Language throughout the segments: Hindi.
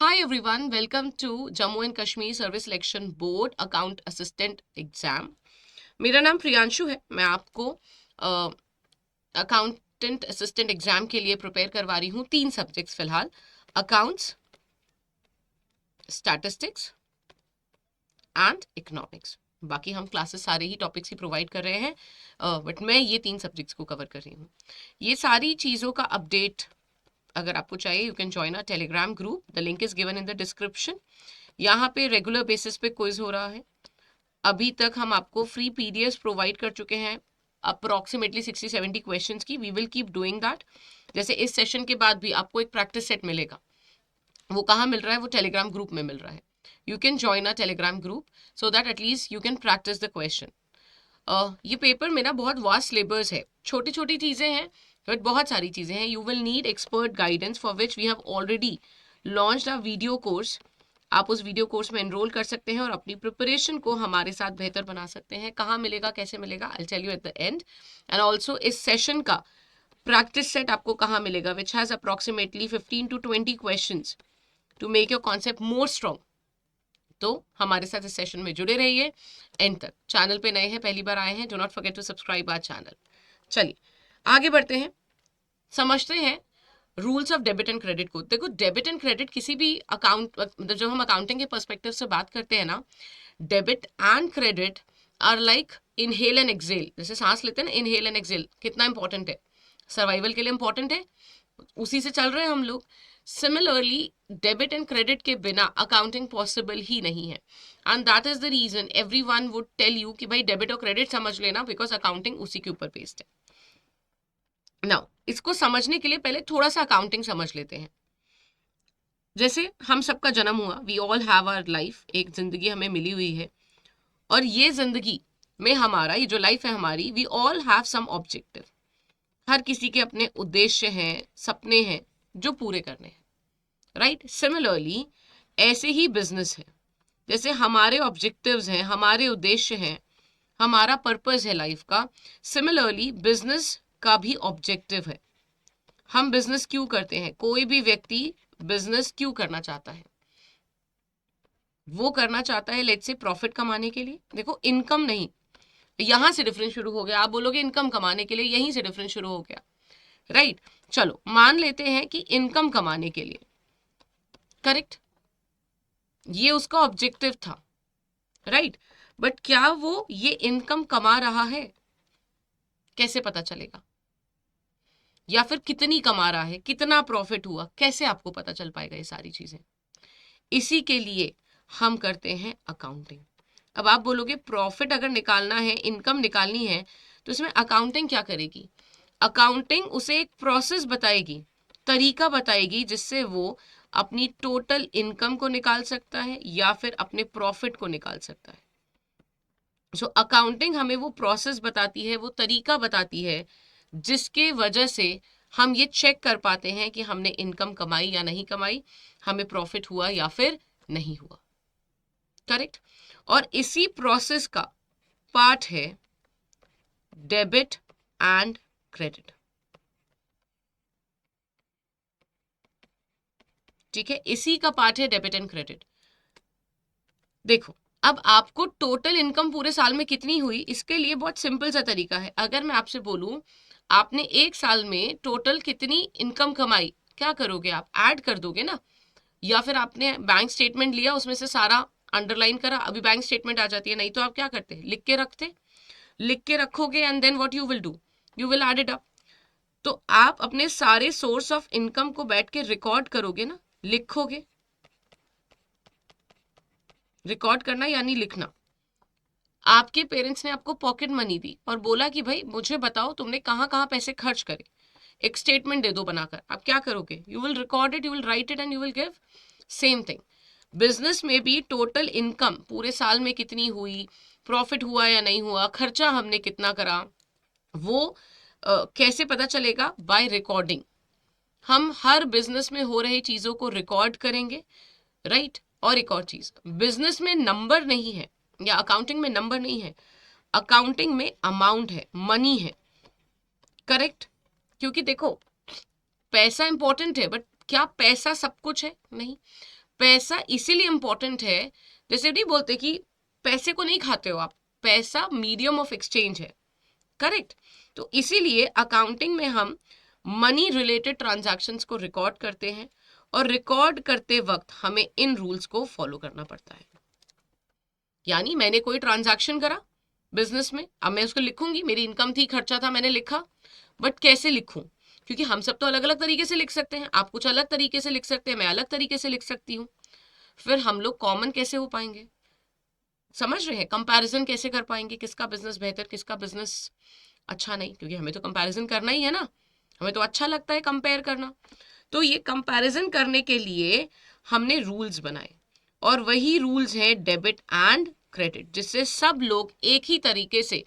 Hi everyone, welcome to Jammu and Kashmir Service Selection Board Account Assistant Exam. मेरा नाम प्रियांशु है। मैं आपको अकाउंटेंट असिस्टेंट एग्जाम के लिए प्रिपेयर करवा रही हूँ। 3 सब्जेक्ट्स फिलहाल, अकाउंट्स, स्टैटिस्टिक्स एंड इकोनॉमिक्स। बाकी हम क्लासेस सारे ही टॉपिक्स ही प्रोवाइड कर रहे हैं, बट मैं ये 3 सब्जेक्ट्स को कवर कर रही हूँ। ये सारी चीज़ों का अपडेट अगर आपको चाहिए, you can join a Telegram group, the link is given in the description. यहाँ पे रेगुलर बेसिस पे क्विज हो रहा है। अभी तक हम आपको फ्री पीडीएफ प्रोवाइड कर चुके हैं अप्रोक्सीमेटली 60-70 क्वेश्चंस की। We will keep doing that. जैसे इस सेशन के बाद भी आपको एक प्रैक्टिस सेट मिलेगा। वो कहाँ मिल रहा है? वो टेलीग्राम ग्रुप में मिल रहा है। You can join a Telegram group so that at least you can practice the question. ये पेपर मेरा बहुत वास्ट सिलेबस है, छोटी छोटी चीज़ें हैं बट बहुत सारी चीज़ें हैं। You will need expert guidance for which we have already launched a video course. आप उस वीडियो कोर्स में एनरोल कर सकते हैं और अपनी प्रिपरेशन को हमारे साथ बेहतर बना सकते हैं। कहाँ मिलेगा, कैसे मिलेगा, I tell you at the end. And also इस सेशन का प्रैक्टिस सेट आपको कहाँ मिलेगा, which has approximately 15 to 20 questions to make your concept more strong. तो हमारे साथ इस सेशन में जुड़े रहिए एंड तक। चैनल पे नए हैं, पहली बार आए हैं, do not forget to subscribe our channel. चलिए आगे बढ़ते हैं, समझते हैं rules of debit and credit को। देखो, डेबिट एंड क्रेडिट किसी भी अकाउंट, मतलब जब हम अकाउंटिंग के पर्सपेक्टिव से बात करते हैं ना, debit and credit are like inhale and exhale. जैसे सांस लेते हैं ना, इनहेल एंड एक्सेल कितना इंपॉर्टेंट है, सर्वाइवल के लिए इंपॉर्टेंट है, उसी से चल रहे हैं हम लोग। सिमिलरली डेबिट एंड क्रेडिट के बिना अकाउंटिंग पॉसिबल ही नहीं है। And that is the reason every one would tell you कि भाई डेबिट और क्रेडिट समझ लेना, बिकॉज अकाउंटिंग उसी के ऊपर बेस्ड है। नाउ इसको समझने के लिए पहले थोड़ा सा अकाउंटिंग समझ लेते हैं। जैसे हम सबका जन्म हुआ, we all have our life, एक जिंदगी हमें मिली हुई है, और ये जिंदगी में हमारा ये जो लाइफ है हमारी, we all have some objective. हर किसी के अपने उद्देश्य हैं, सपने हैं जो पूरे करने हैं, राइट? सिमिलरली ऐसे ही बिजनेस है, जैसे हमारे ऑब्जेक्टिव्स हैं, हमारे उद्देश्य हैं, हमारा पर्पस है लाइफ का। सिमिलरली बिजनेस का भी ऑब्जेक्टिव है। हम बिजनेस क्यों करते हैं? कोई भी व्यक्ति बिजनेस क्यों करना चाहता है? वो करना चाहता है लेट्स से प्रॉफिट कमाने के लिए। देखो, इनकम नहीं, यहां से डिफरेंस शुरू हो गया। आप बोलोगे इनकम कमाने के लिए, यहीं से डिफरेंस शुरू हो गया, राइट? चलो मान लेते हैं कि इनकम कमाने के लिए, करेक्ट, ये उसका ऑब्जेक्टिव था, राइट? बट क्या वो ये इनकम कमा रहा है? कैसे पता चलेगा? या फिर कितनी कमा रहा है, कितना प्रॉफिट हुआ, कैसे आपको पता चल पाएगा? ये सारी चीजें, इसी के लिए हम करते हैं अकाउंटिंग। अब आप बोलोगे प्रॉफिट अगर निकालना है, इनकम निकालनी है, तो इसमें अकाउंटिंग क्या करेगी? अकाउंटिंग उसे एक प्रोसेस बताएगी, तरीका बताएगी, जिससे वो अपनी टोटल इनकम को निकाल सकता है या फिर अपने प्रॉफिट को निकाल सकता है। सो अकाउंटिंग हमें वो प्रोसेस बताती है, वो तरीका बताती है, जिसके वजह से हम ये चेक कर पाते हैं कि हमने इनकम कमाई या नहीं कमाई, हमें प्रॉफिट हुआ या फिर नहीं हुआ, करेक्ट? और इसी प्रोसेस का पार्ट है डेबिट एंड क्रेडिट, ठीक है? इसी का पार्ट है डेबिट एंड क्रेडिट। देखो, अब आपको टोटल इनकम पूरे साल में कितनी हुई, इसके लिए बहुत सिंपल सा तरीका है। अगर मैं आपसे बोलूं आपने एक साल में टोटल कितनी इनकम कमाई, क्या करोगे आप? ऐड कर दोगे ना, या फिर आपने बैंक स्टेटमेंट लिया, उसमें से सारा अंडरलाइन करा, अभी बैंक स्टेटमेंट आ जाती है। नहीं तो आप क्या करते? लिख के रखते, लिख के रखोगे and then what you will do, you will add it up. तो आप अपने सारे सोर्स ऑफ इनकम को बैठ के रिकॉर्ड करोगे ना, लिखोगे। रिकॉर्ड करना यानी लिखना। आपके पेरेंट्स ने आपको पॉकेट मनी दी और बोला कि भाई मुझे बताओ तुमने कहाँ कहाँ पैसे खर्च करे, एक स्टेटमेंट दे दो बनाकर। आप क्या करोगे? You will record it, you will write it and you will give. Same thing business में भी, टोटल इनकम पूरे साल में कितनी हुई, प्रॉफिट हुआ या नहीं हुआ, खर्चा हमने कितना करा, वो कैसे पता चलेगा? By recording. हम हर बिजनेस में हो रही चीजों को रिकॉर्ड करेंगे, राइट? और एक और चीज, बिजनेस में नंबर नहीं है, या अकाउंटिंग में नंबर नहीं है, अकाउंटिंग में अमाउंट है, मनी है, करेक्ट? क्योंकि देखो, पैसा इंपॉर्टेंट है, बट क्या पैसा सब कुछ है? नहीं। पैसा इसीलिए इंपॉर्टेंट है, जैसे नहीं बोलते कि पैसे को नहीं खाते हो आप, पैसा मीडियम ऑफ एक्सचेंज है, करेक्ट। तो इसीलिए अकाउंटिंग में हम मनी रिलेटेड ट्रांजैक्शंस को रिकॉर्ड करते हैं, और रिकॉर्ड करते वक्त हमें इन रूल्स को फॉलो करना पड़ता है। यानी मैंने कोई ट्रांजैक्शन करा बिजनेस में, अब मैं उसको लिखूंगी, मेरी इनकम थी, खर्चा था, मैंने लिखा, बट कैसे लिखूं? क्योंकि हम सब तो अलग अलग तरीके से लिख सकते हैं, आप कुछ अलग तरीके से लिख सकते हैं, मैं अलग तरीके से लिख सकती हूँ। फिर हम लोग कॉमन कैसे हो पाएंगे? समझ रहे हैं? कंपैरिजन कैसे कर पाएंगे, किसका बिजनेस बेहतर, किसका बिजनेस अच्छा नहीं? क्योंकि हमें तो कंपैरिजन करना ही है ना, हमें तो अच्छा लगता है कंपेयर करना। तो ये कंपैरिजन करने के लिए हमने रूल्स बनाए, और वही रूल्स हैं डेबिट एंड क्रेडिट, जिससे सब लोग एक ही तरीके से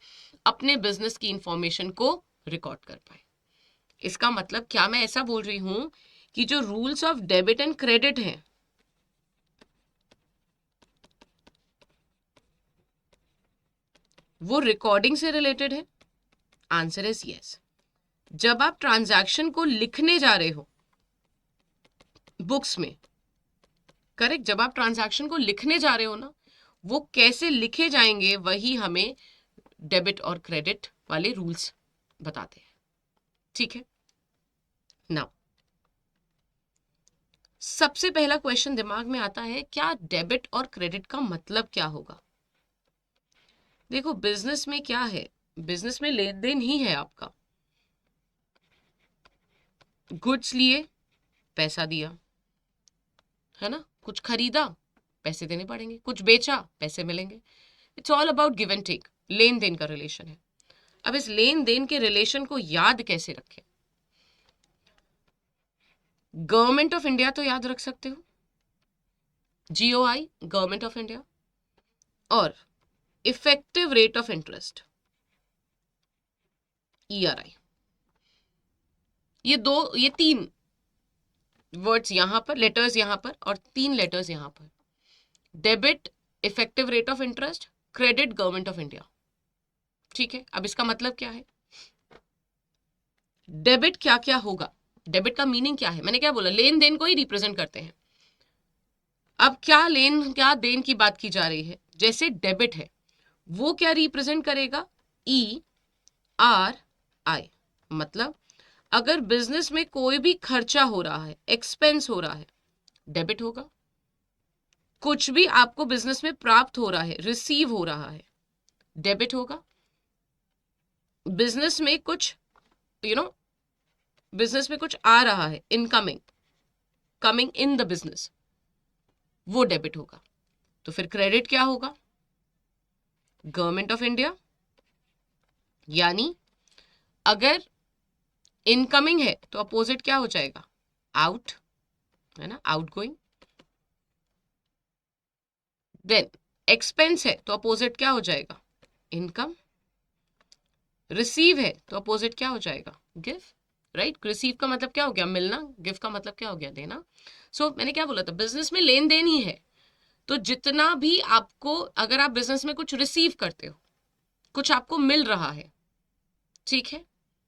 अपने बिजनेस की इंफॉर्मेशन को रिकॉर्ड कर पाए। इसका मतलब क्या मैं ऐसा बोल रही हूं कि जो rules of debit and credit हैं, वो रिकॉर्डिंग से रिलेटेड है? Answer is yes. जब आप ट्रांजैक्शन को लिखने जा रहे हो बुक्स में, करेक्ट, जब आप ट्रांजैक्शन को लिखने जा रहे हो ना, वो कैसे लिखे जाएंगे वही हमें डेबिट और क्रेडिट वाले रूल्स बताते हैं। ठीक है, नाउ सबसे पहला क्वेश्चन दिमाग में आता है, क्या डेबिट और क्रेडिट का मतलब क्या होगा? देखो बिजनेस में क्या है, बिजनेस में लेन देन ही है आपका। गुड्स लिए, पैसा दिया, है ना, कुछ खरीदा, पैसे देने पड़ेंगे, कुछ बेचा, पैसे मिलेंगे। It's all about give and take, लेन देन का रिलेशन है। अब इस लेन देन के रिलेशन को याद कैसे रखें? गवर्नमेंट ऑफ इंडिया तो याद रख सकते हो, GOI, गवर्नमेंट ऑफ इंडिया, और effective rate of interest, ERI। ये तीन वर्ड्स यहां पर, लेटर्स यहां पर, और तीन लेटर्स यहां पर। Debit effective rate of interest, credit government of India. ठीक है, अब इसका मतलब क्या है? डेबिट क्या क्या होगा, डेबिट का मीनिंग क्या है? मैंने क्या बोला, लेन देन को ही रिप्रेजेंट करते हैं। अब क्या लेन क्या देन की बात की जा रही है? जैसे डेबिट है, वो क्या रिप्रेजेंट करेगा? ERI। मतलब अगर बिजनेस में कोई भी खर्चा हो रहा है, एक्सपेंस हो रहा है, डेबिट होगा। कुछ भी आपको बिजनेस में प्राप्त हो रहा है, रिसीव हो रहा है, डेबिट होगा। बिजनेस में कुछ बिजनेस में कुछ आ रहा है, incoming, coming in the business, वो डेबिट होगा। तो फिर क्रेडिट क्या होगा? Government of India. यानी अगर इनकमिंग है तो अपोजिट क्या हो जाएगा? आउट, है ना, आउट गोइंग। देन एक्सपेंस है तो अपोजिट क्या हो जाएगा? इनकम। रिसीव है तो अपोजिट क्या हो जाएगा? Give, right. रिसीव का मतलब क्या हो गया? मिलना। गिव का मतलब क्या हो गया? देना। मैंने क्या बोला था, बिजनेस में लेन देन ही है। तो जितना भी आपको, अगर आप बिजनेस में कुछ रिसीव करते हो, कुछ आपको मिल रहा है, ठीक है,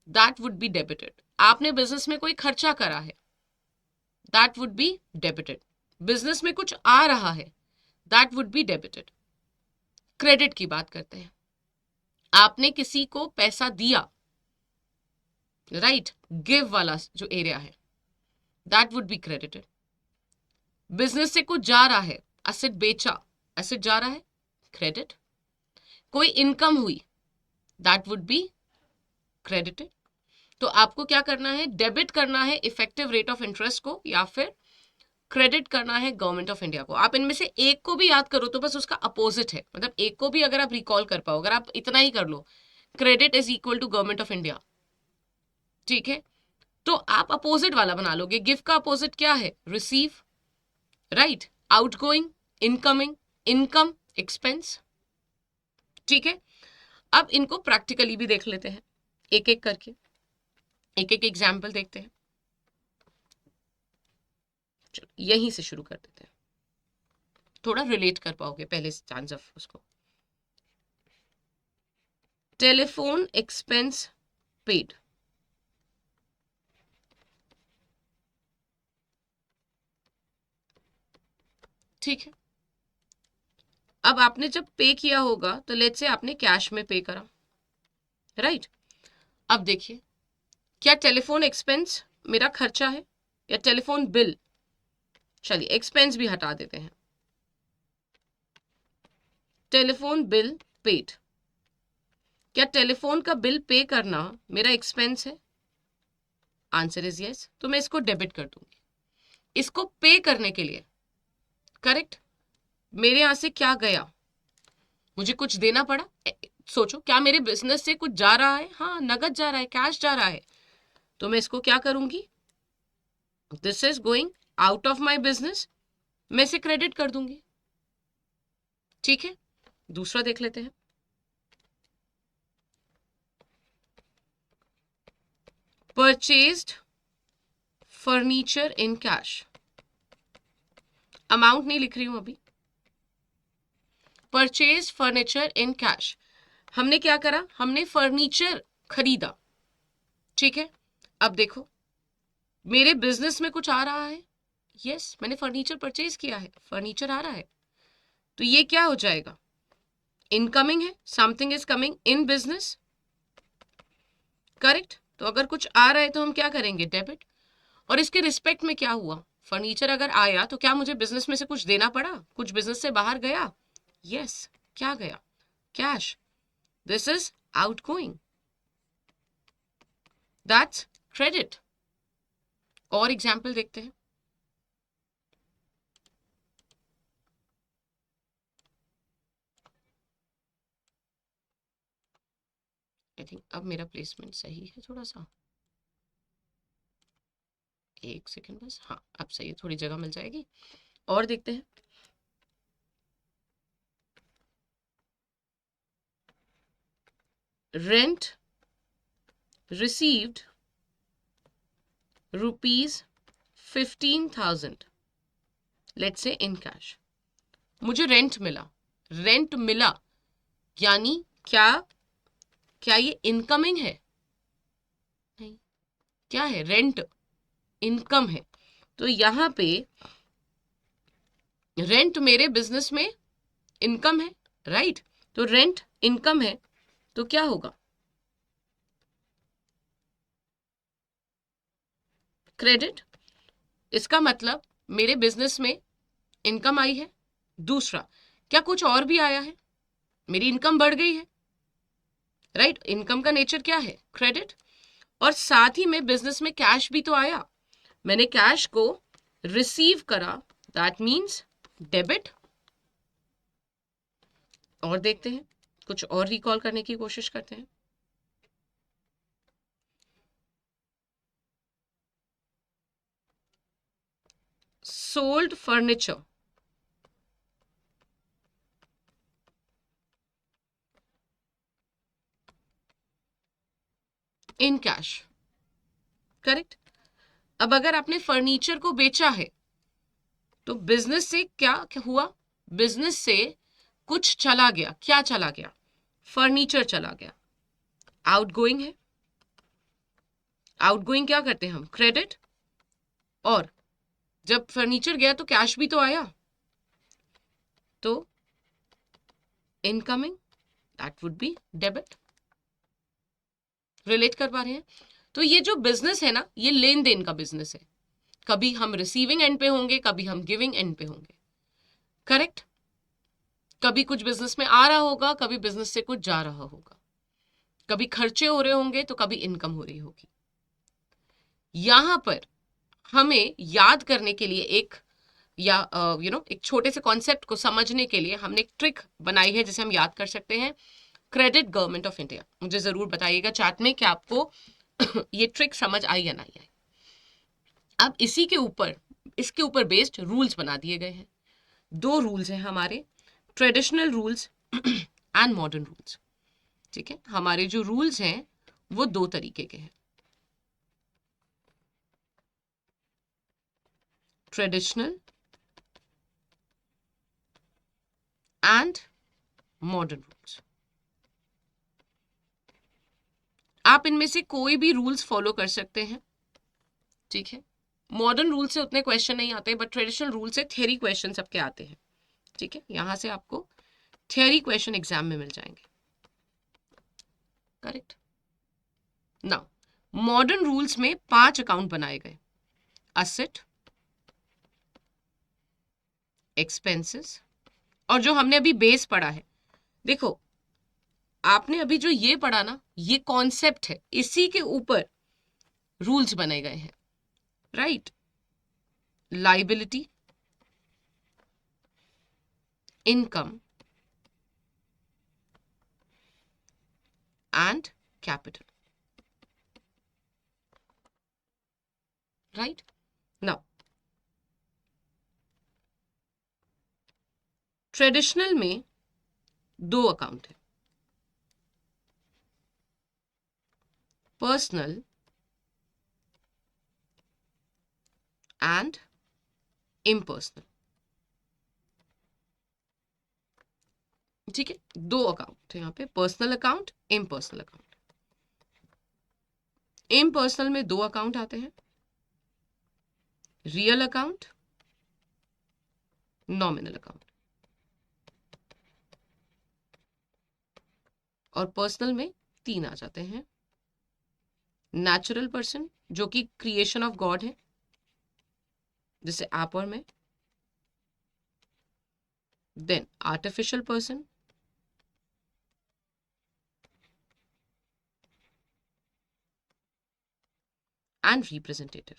दैट वुड बी डेबिटेड। आपने बिजनेस में कोई खर्चा करा है, that would be debited. Business में कुछ आ रहा है, that would be debited. Credit की बात करते हैं, आपने किसी को पैसा दिया, राइट, गिव वाला जो एरिया है, that would be credited. Business से कुछ जा रहा है, एसेट बेचा, एसेट जा रहा है, क्रेडिट। कोई इनकम हुई, दैट वुड बी क्रेडिटेड। तो आपको क्या करना है? डेबिट करना है इफेक्टिव रेट ऑफ इंटरेस्ट को, या फिर क्रेडिट करना है गवर्नमेंट ऑफ इंडिया को। आप इनमें से एक को भी याद करो तो बस उसका अपोजिट है, मतलब एक को भी अगर आप रिकॉल कर पाओ, अगर आप इतना ही कर लो, credit is equal to government of India, ठीक है, तो आप अपोजिट वाला बना लोगे। गिव का अपोजिट क्या है? Receive, right, outgoing, incoming, income, expense. ठीक है, अब इनको प्रैक्टिकली भी देख लेते हैं, एक एक करके, एक एक एग्जाम्पल देखते हैं। चलो यहीं से शुरू कर देते हैं, थोड़ा रिलेट कर पाओगे पहले स्टैंड ऑफ उसको। टेलीफोन एक्सपेंस पेड, ठीक है, अब आपने जब पे किया होगा तो लेट्स से आपने कैश में पे करा, राइट। अब देखिए, क्या टेलीफोन एक्सपेंस मेरा खर्चा है या टेलीफोन बिल? चलिए एक्सपेंस भी हटा देते हैं, टेलीफोन बिल पेड। क्या टेलीफोन का बिल पे करना मेरा एक्सपेंस है? आंसर इज यस, तो मैं इसको डेबिट कर दूंगी। इसको पे करने के लिए, करेक्ट, मेरे यहां से क्या गया, मुझे कुछ देना पड़ा। सोचो, क्या मेरे बिजनेस से कुछ जा रहा है? हाँ, नगद जा रहा है, कैश जा रहा है, तो मैं इसको क्या करूंगी, this is going out of my business, मैं इसे क्रेडिट कर दूंगी। ठीक है, दूसरा देख लेते हैं। Purchased furniture in cash, amount नहीं लिख रही हूं अभी, परचेज फर्नीचर इन कैश। हमने क्या करा, हमने फर्नीचर खरीदा, ठीक है। अब देखो, मेरे बिजनेस में कुछ आ रहा है, यस, मैंने फर्नीचर परचेज किया है, फर्नीचर आ रहा है, तो ये क्या हो जाएगा, इनकमिंग है, something is coming in business, correct. तो अगर कुछ आ रहा है तो हम क्या करेंगे, डेबिट। और इसके रिस्पेक्ट में क्या हुआ, फर्नीचर अगर आया तो क्या मुझे बिजनेस में से कुछ देना पड़ा, कुछ बिजनेस से बाहर गया, यस, क्या गया, cash, this is outgoing, that's credit. और एग्जाम्पल देखते हैं, आई थिंक अब मेरा प्लेसमेंट सही है थोड़ा सा, एक सेकेंड बस, हाँ अब सही है, थोड़ी जगह मिल जाएगी। और देखते हैं, rent received ₹15,000, let's say in cash. मुझे रेंट मिला, रेंट मिला यानी क्या, क्या ये इनकमिंग है? नहीं, क्या है, रेंट इनकम है, तो यहां पे रेंट मेरे बिजनेस में इनकम है, राइट। तो रेंट इनकम है, तो क्या होगा, क्रेडिट। इसका मतलब मेरे बिजनेस में इनकम आई है। दूसरा, क्या कुछ और भी आया है, मेरी इनकम बढ़ गई है, राइट, इनकम का नेचर क्या है, क्रेडिट। और साथ ही में बिजनेस में कैश भी तो आया, मैंने कैश को रिसीव करा, दैट मीन्स डेबिट। और देखते हैं, कुछ और रिकॉल करने की कोशिश करते हैं। Sold furniture in cash, correct. अब अगर आपने फर्नीचर को बेचा है तो बिजनेस से क्या हुआ, बिजनेस से कुछ चला गया, क्या चला गया, फर्नीचर चला गया, आउटगोइंग है। आउटगोइंग क्या करते हैं हम, क्रेडिट। और जब फर्नीचर गया तो कैश भी तो आया, तो incoming, that would be debit. Relate कर पा रहे हैं? तो ये जो बिजनेस है ना, ये लेन देन का बिजनेस है, कभी हम रिसीविंग एंड पे होंगे, कभी हम गिविंग एंड पे होंगे, करेक्ट। कभी कुछ बिजनेस में आ रहा होगा, कभी बिजनेस से कुछ जा रहा होगा, कभी खर्चे हो रहे होंगे तो कभी इनकम हो रही होगी। यहां पर हमें याद करने के लिए एक, या एक छोटे से कॉन्सेप्ट को समझने के लिए हमने एक ट्रिक बनाई है जिसे हम याद कर सकते हैं, क्रेडिट गवर्नमेंट ऑफ इंडिया। मुझे जरूर बताइएगा चैट में कि आपको ये ट्रिक समझ आई या नहीं आई। अब इसी के ऊपर, इसके ऊपर बेस्ड रूल्स बना दिए गए हैं। दो रूल्स हैं हमारे, traditional rules and modern rules. ठीक है, हमारे जो रूल्स हैं वो दो तरीके के हैं, ट्रेडिशनल एंड मॉडर्न रूल्स। आप इनमें से कोई भी रूल्स फॉलो कर सकते हैं, ठीक है। मॉडर्न रूल से उतने क्वेश्चन नहीं आते, बट ट्रेडिशनल रूल से थ्योरी क्वेश्चन सबके आते हैं। ठीक है, यहां से आपको थ्योरी क्वेश्चन एग्जाम में मिल जाएंगे। करेक्ट। नाउ मॉडर्न रूल्स में 5 अकाउंट बनाए गए, असेट, एक्सपेंसेस, और जो हमने अभी बेस पढ़ा है, देखो आपने अभी जो ये पढ़ा ना, ये कॉन्सेप्ट है, इसी के ऊपर रूल्स बने गए हैं। Right, liability, income and capital. Right, now traditional में 2 अकाउंट है, पर्सनल एंड इम्पर्सनल। ठीक है, 2 अकाउंट है यहाँ पे, personal account, impersonal account. Impersonal में 2 अकाउंट आते हैं, रियल अकाउंट, नॉमिनल अकाउंट। और पर्सनल में 3 आ जाते हैं, नेचुरल पर्सन जो कि क्रिएशन ऑफ गॉड है, जैसे आप और मैं, then artificial person, and representative.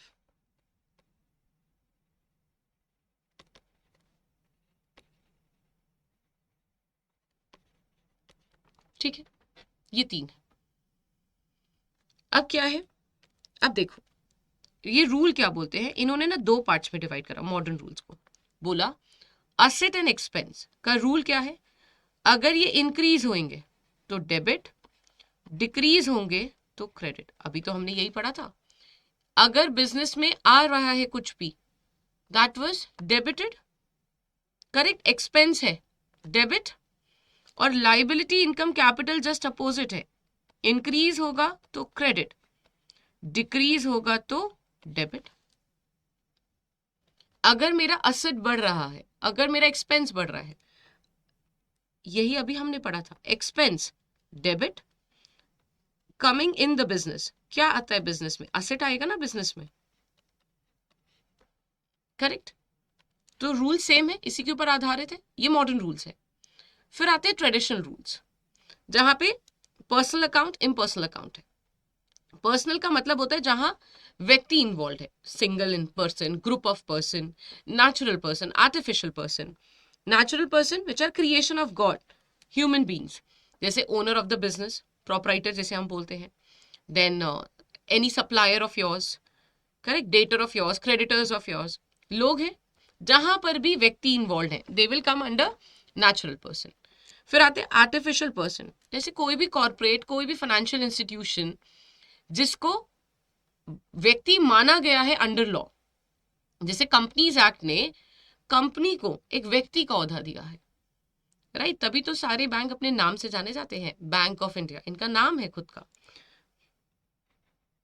ठीक है, ये 3 है। अब क्या है, अब देखो ये रूल क्या बोलते हैं, इन्होंने ना 2 पार्ट्स में डिवाइड करा मॉडर्न रूल्स को। बोला असेट एंड एक्सपेंस का रूल क्या है, अगर ये इंक्रीज होंगे तो डेबिट, डिक्रीज होंगे तो क्रेडिट। अभी तो हमने यही पढ़ा था, अगर बिजनेस में आ रहा है कुछ भी, that was debited. Correct, expense है डेबिट, और liability, income, capital just opposite है, इंक्रीज होगा तो क्रेडिट, डिक्रीज होगा तो डेबिट। अगर मेरा असेट बढ़ रहा है, अगर मेरा एक्सपेंस बढ़ रहा है, यही अभी हमने पढ़ा था, expense debit, coming in the business, क्या आता है बिजनेस में, असेट आएगा ना बिजनेस में। करेक्ट, तो रूल सेम है, इसी के ऊपर आधारित है, ये मॉडर्न रूल्स है। फिर आते हैं ट्रेडिशनल रूल्स, जहां पे पर्सनल अकाउंट, इम्पर्सनल अकाउंट है। पर्सनल का मतलब होता है जहां व्यक्ति इन्वॉल्व है, single in person, group of person, natural person, artificial person. Natural person which are creation of God, human beings, जैसे owner of the business, proprietor जैसे हम बोलते हैं, then any supplier of yours, correct, debtor of yours, creditors of yours, लोग हैं जहां पर भी व्यक्ति इन्वॉल्व है, they will come under natural person. फिर आते हैं आर्टिफिशियल पर्सन, जैसे कोई भी कॉर्पोरेट, कोई भी फाइनेंशियल इंस्टीट्यूशन जिसको व्यक्ति माना गया है अंडर लॉ, जैसे कंपनीज एक्ट ने कंपनी को एक व्यक्ति का औहदा दिया है। राइट, तभी तो सारे बैंक अपने नाम से जाने जाते हैं, बैंक ऑफ इंडिया इनका नाम है खुद का।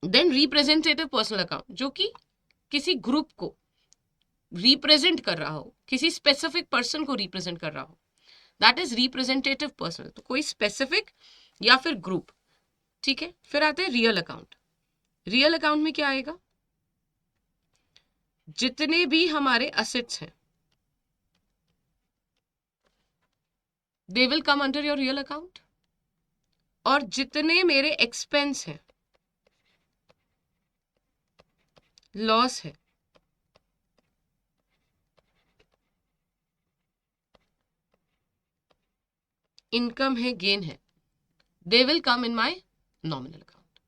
देन रिप्रेजेंटेटिव पर्सनल अकाउंट, जो कि किसी ग्रुप को रिप्रेजेंट कर रहा हो, किसी स्पेसिफिक पर्सन को रिप्रेजेंट कर रहा हो, दैट इज रिप्रेजेंटेटिव पर्सन, तो कोई स्पेसिफिक या फिर ग्रुप। ठीक है, फिर आते हैं रियल अकाउंट। रियल अकाउंट में क्या आएगा, जितने भी हमारे असेट्स हैं दे will come under your real account, और जितने मेरे एक्सपेंस हैं, लॉस है, इनकम है, गेन है, they will come in my nominal account.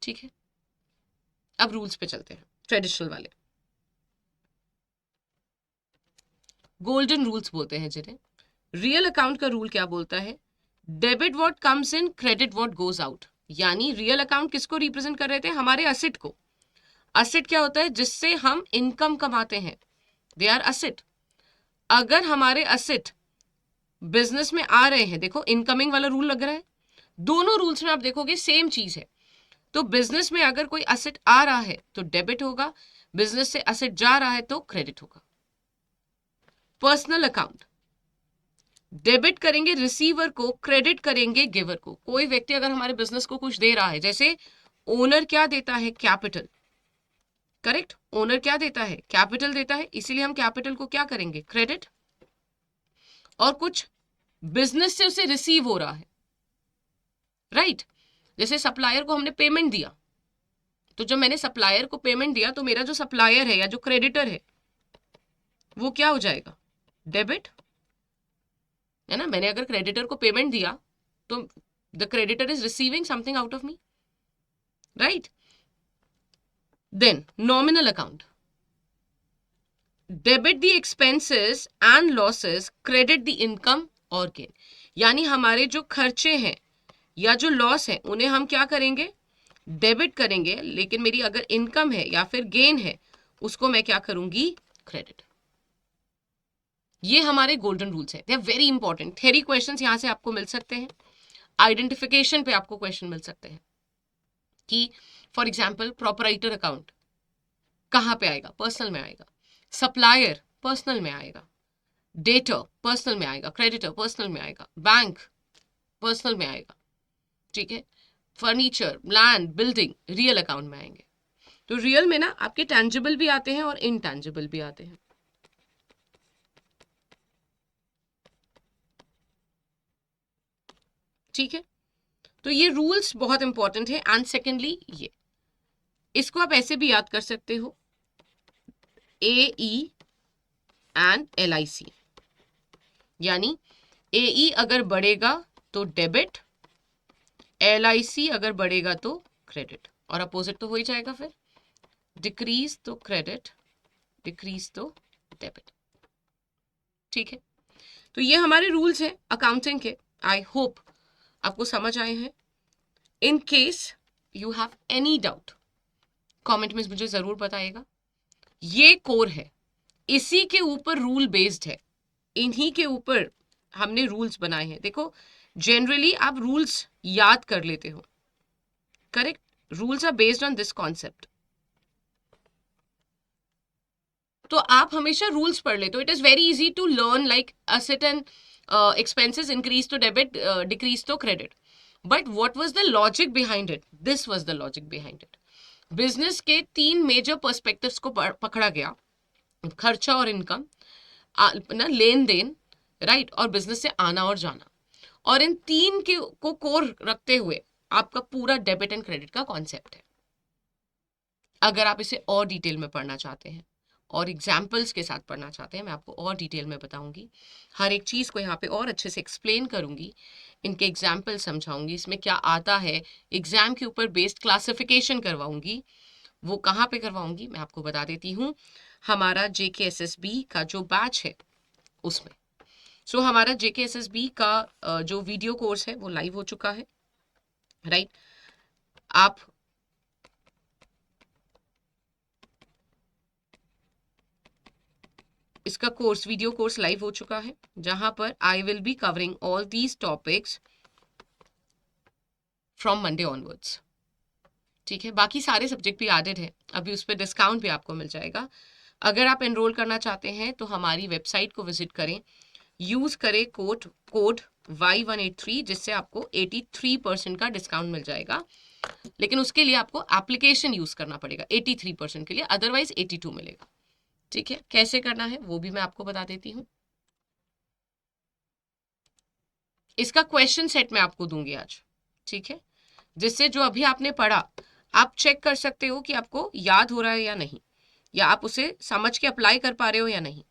ठीक है, अब रूल्स पे चलते हैं, ट्रेडिशनल वाले गोल्डन रूल्स बोलते हैं जिन्हें। रियल अकाउंट का रूल क्या बोलता है, debit what comes in, credit what goes out. यानी रियल अकाउंट किसको रिप्रेजेंट कर रहे थे, हमारे असेट को। असेट क्या होता है, जिससे हम इनकम कमाते हैं, दे आर असेट। अगर हमारे असेट बिजनेस में आ रहे हैं, देखो इनकमिंग वाला रूल लग रहा है, दोनों रूल्स में आप देखोगे सेम चीज है। तो बिजनेस में अगर कोई असेट आ रहा है तो डेबिट होगा, बिजनेस से असेट जा रहा है तो क्रेडिट होगा। पर्सनल अकाउंट, डेबिट करेंगे रिसीवर को, क्रेडिट करेंगे गिवर को। कोई व्यक्ति अगर हमारे बिजनेस को कुछ दे रहा है, जैसे ओनर क्या देता है, कैपिटल, करेक्ट, ओनर क्या देता है, कैपिटल देता है, इसीलिए हम कैपिटल को क्या करेंगे, क्रेडिट। और कुछ बिजनेस से उसे रिसीव हो रहा है, राइट, जैसे सप्लायर को हमने पेमेंट दिया, तो जब मैंने सप्लायर को पेमेंट दिया तो मेरा जो सप्लायर है या जो क्रेडिटर है वो क्या हो जाएगा, डेबिट, है ना। मैंने अगर क्रेडिटर को पेमेंट दिया तो the creditor is receiving something out of me, right. Then nominal account, debit the expenses and losses, credit the income और गेन। यानी हमारे जो खर्चे हैं या जो लॉस है उन्हें हम क्या करेंगे, डेबिट करेंगे, लेकिन मेरी अगर इनकम है या फिर गेन है उसको मैं क्या करूंगी, क्रेडिट। ये हमारे गोल्डन रूल्स है, they are very important. Theory questions यहां से आपको मिल सकते हैं, आइडेंटिफिकेशन पे आपको क्वेश्चन मिल सकते हैं कि फॉर एग्जांपल प्रोपराइटर अकाउंट कहां पे आएगा, पर्सनल में आएगा, सप्लायर पर्सनल में आएगा, डेटर पर्सनल में आएगा, क्रेडिटर पर्सनल में आएगा, बैंक पर्सनल में आएगा, ठीक है। Furniture, land, building real account में आएंगे। तो रियल में ना आपके टैंजिबल भी आते हैं और इनटैंजिबल भी आते हैं, ठीक है। तो ये रूल्स बहुत इंपॉर्टेंट है। एंड सेकेंडली ये, इसको आप ऐसे भी याद कर सकते हो, AE एंड LIC, यानी AE अगर बढ़ेगा तो डेबिट, LIC अगर बढ़ेगा तो क्रेडिट, और अपोजिट तो हो ही जाएगा फिर, डिक्रीज तो क्रेडिट, डिक्रीज तो डेबिट, ठीक है। तो ये हमारे रूल्स हैं अकाउंटिंग के। आई होप आपको समझ आए हैं। In case you have any doubt comment में मुझे जरूर बताइएगा। ये कोर है, इसी के ऊपर रूल बेस्ड है, इन्हीं के ऊपर हमने रूल्स बनाए हैं। देखो जनरली आप रूल्स याद कर लेते हो, correct, rules are based on this concept. तो आप हमेशा रूल्स पढ़ लेते हो, it is very easy to learn, like asset and expenses increase to debit, decrease to credit. But what was the logic behind it? This was the logic behind it. Business के 3 मेजर पर्सपेक्टिव्स को पकड़ा गया, खर्चा और इनकम, ना लेन देन, राइट, और बिजनेस से आना और जाना, और इन 3 के को कोर रखते हुए आपका पूरा डेबिट एंड क्रेडिट का कॉन्सेप्ट है। अगर आप इसे और डिटेल में पढ़ना चाहते हैं और एग्जाम्पल्स के साथ पढ़ना चाहते हैं, मैं आपको और डिटेल में बताऊंगी, हर एक चीज़ को यहाँ पे और अच्छे से एक्सप्लेन करूंगी, इनके एग्जाम्पल समझाऊंगी, इसमें क्या आता है, एग्जाम के ऊपर बेस्ड क्लासिफिकेशन करवाऊंगी। वो कहाँ पे करवाऊंगी मैं आपको बता देती हूँ, हमारा JKSSB का जो बैच है उसमें। सो हमारा JKSSB का जो वीडियो कोर्स है वो लाइव हो चुका है, राइट। आप इसका कोर्स, वीडियो कोर्स लाइव हो चुका है, जहां पर I will be covering all these topics from Monday onwards, ठीक है। बाकी सारे सब्जेक्ट भी एडेड है, अभी उस पर डिस्काउंट भी आपको मिल जाएगा। अगर आप एनरोल करना चाहते हैं तो हमारी वेबसाइट को विजिट करें, यूज करें कोड Y183, जिससे आपको 83% का डिस्काउंट मिल जाएगा। लेकिन उसके लिए आपको एप्लीकेशन यूज करना पड़ेगा 83% के लिए, अदरवाइज 82 मिलेगा, ठीक है। कैसे करना है वो भी मैं आपको बता देती हूँ। इसका क्वेश्चन सेट मैं आपको दूंगी आज, ठीक है, जिससे जो अभी आपने पढ़ा आप चेक कर सकते हो कि आपको याद हो रहा है या नहीं, या आप उसे समझ के अप्लाई कर पा रहे हो या नहीं।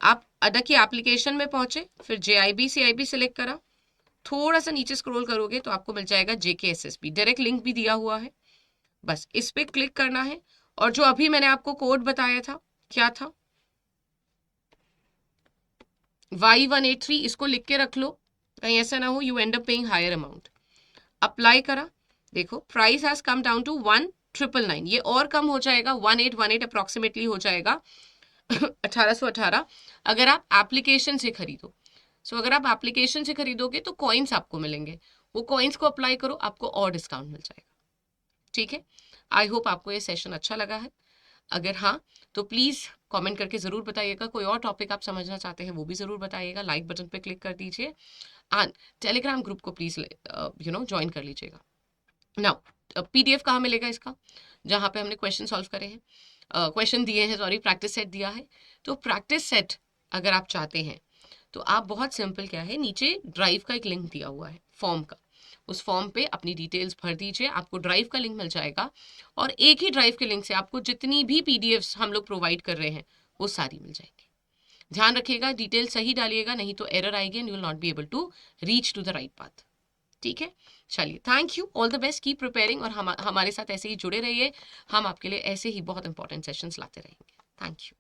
आप अदा की एप्लीकेशन में पहुंचे, फिर JIB/CIB सिलेक्ट करा, थोड़ा सा नीचे स्क्रॉल करोगे तो आपको मिल जाएगा JKSSB, डायरेक्ट लिंक भी दिया हुआ है, बस इस पे क्लिक करना है। और जो अभी मैंने आपको कोड बताया था, क्या था, Y183, इसको लिख के रख लो, कहीं ऐसा ना हो you end up paying higher amount. Apply करा, देखो price has come down to 1999, ये और कम हो जाएगा, 1818 अप्रोक्सीमेटली हो जाएगा 1818 अगर आप एप्लीकेशन से खरीदो। सो अगर आप एप्लीकेशन से खरीदोगे तो कॉइन्स आपको मिलेंगे, वो कॉइन्स को अप्लाई करो, आपको और डिस्काउंट मिल जाएगा, ठीक है, आई होप आपको ये सेशन अच्छा लगा है। अगर हाँ, तो प्लीज़ कमेंट करके ज़रूर बताइएगा। कोई और टॉपिक आप समझना चाहते हैं वो भी ज़रूर बताइएगा। लाइक बटन पे क्लिक कर दीजिए एंड टेलीग्राम ग्रुप को प्लीज़ ज्वाइन कर लीजिएगा। नाउ PDF कहाँ मिलेगा इसका, जहाँ पे हमने क्वेश्चन सॉल्व करे हैं, क्वेश्चन दिए हैं, सॉरी, प्रैक्टिस सेट दिया है। तो प्रैक्टिस सेट अगर आप चाहते हैं तो आप बहुत सिंपल क्या है, नीचे ड्राइव का एक लिंक दिया हुआ है फॉर्म का, उस फॉर्म पे अपनी डिटेल्स भर दीजिए, आपको ड्राइव का लिंक मिल जाएगा और एक ही ड्राइव के लिंक से आपको जितनी भी PDFs हम लोग प्रोवाइड कर रहे हैं वो सारी मिल जाएंगी। ध्यान रखिएगा, डिटेल सही डालिएगा, नहीं तो एरर आएगी and you will not be able to reach to the right path. ठीक है, चलिए, thank you, all the best, keep preparing और हमारे साथ ऐसे ही जुड़े रहिए। हम आपके लिए ऐसे ही बहुत इंपॉर्टेंट सेशंस लाते रहेंगे। Thank you.